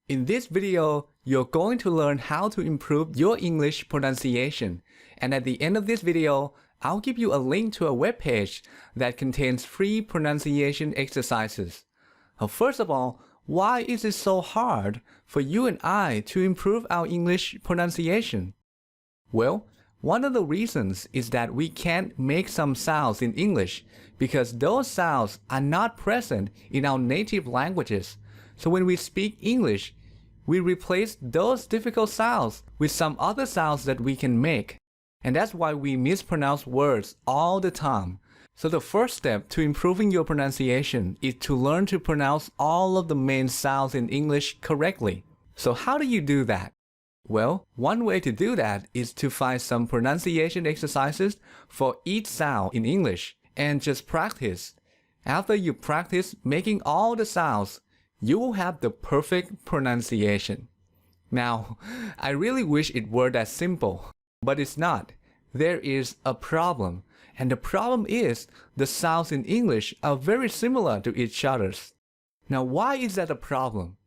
In this video, you're going to learn how to improve your English pronunciation. And at the end of this video, I'll give you a link to a web page that contains free pronunciation exercises. First of all, why is it so hard for you and I to improve our English pronunciation? Well, one of the reasons is that we can't make some sounds in English because those sounds are not present in our native languages. So when we speak English, we replace those difficult sounds with some other sounds that we can make. And that's why we mispronounce words all the time. So the first step to improving your pronunciation is to learn to pronounce all of the main sounds in English correctly. So how do you do that? Well, one way to do that is to find some pronunciation exercises for each sound in English and just practice. After you practice making all the sounds, you will have the perfect pronunciation. Now, I really wish it were that simple, but it's not. There is a problem, and the problem is the sounds in English are very similar to each other's. Now, why is that a problem?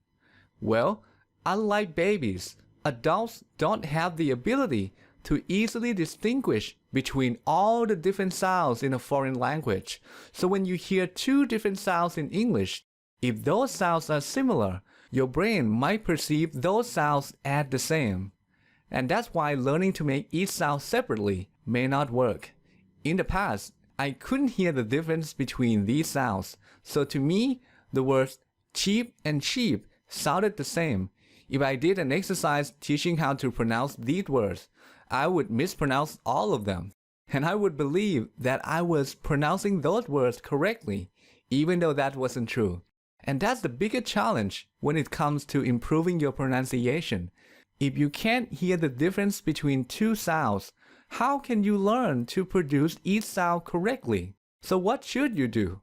Well, unlike babies, adults don't have the ability to easily distinguish between all the different sounds in a foreign language. So when you hear two different sounds in English, if those sounds are similar, your brain might perceive those sounds as the same. And that's why learning to make each sound separately may not work. In the past, I couldn't hear the difference between these sounds. So to me, the words cheap and sheep sounded the same. If I did an exercise teaching how to pronounce these words, I would mispronounce all of them. And I would believe that I was pronouncing those words correctly, even though that wasn't true. And that's the bigger challenge when it comes to improving your pronunciation. If you can't hear the difference between two sounds, how can you learn to produce each sound correctly? So what should you do?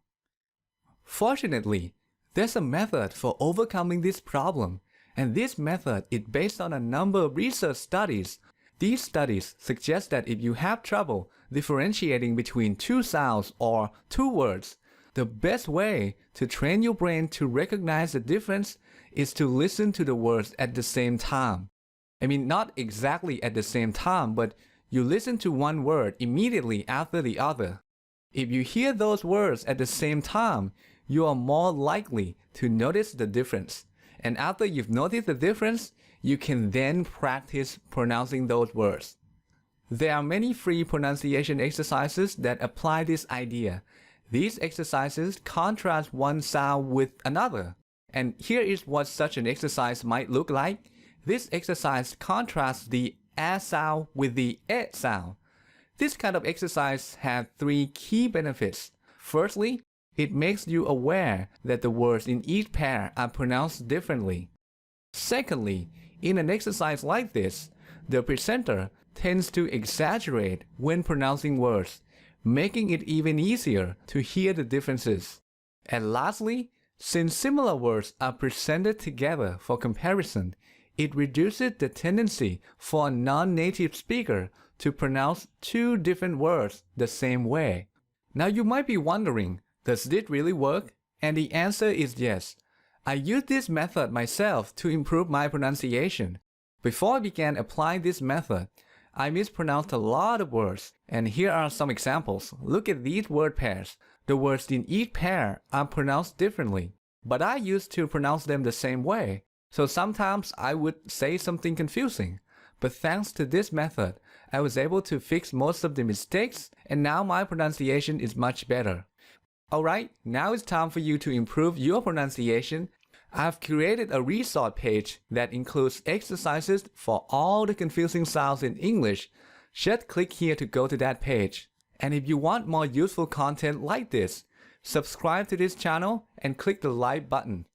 Fortunately, there's a method for overcoming this problem. And this method is based on a number of research studies. These studies suggest that if you have trouble differentiating between two sounds or two words, the best way to train your brain to recognize the difference is to listen to the words at the same time. I mean, not exactly at the same time, but you listen to one word immediately after the other. If you hear those words at the same time, you are more likely to notice the difference. And after you've noticed the difference, you can then practice pronouncing those words. There are many free pronunciation exercises that apply this idea. These exercises contrast one sound with another. And here is what such an exercise might look like. This exercise contrasts the a sound with the e sound. This kind of exercise has three key benefits. Firstly, it makes you aware that the words in each pair are pronounced differently. Secondly, in an exercise like this, the presenter tends to exaggerate when pronouncing words, making it even easier to hear the differences. And lastly, since similar words are presented together for comparison, it reduces the tendency for a non-native speaker to pronounce two different words the same way. Now you might be wondering, does this really work? And the answer is yes. I used this method myself to improve my pronunciation. Before I began applying this method, I mispronounced a lot of words, and here are some examples. Look at these word pairs. The words in each pair are pronounced differently, but I used to pronounce them the same way. So sometimes I would say something confusing. But thanks to this method, I was able to fix most of the mistakes, and now my pronunciation is much better. Alright, now it's time for you to improve your pronunciation. I've created a resource page that includes exercises for all the confusing sounds in English. Just click here to go to that page. And if you want more useful content like this, subscribe to this channel and click the like button.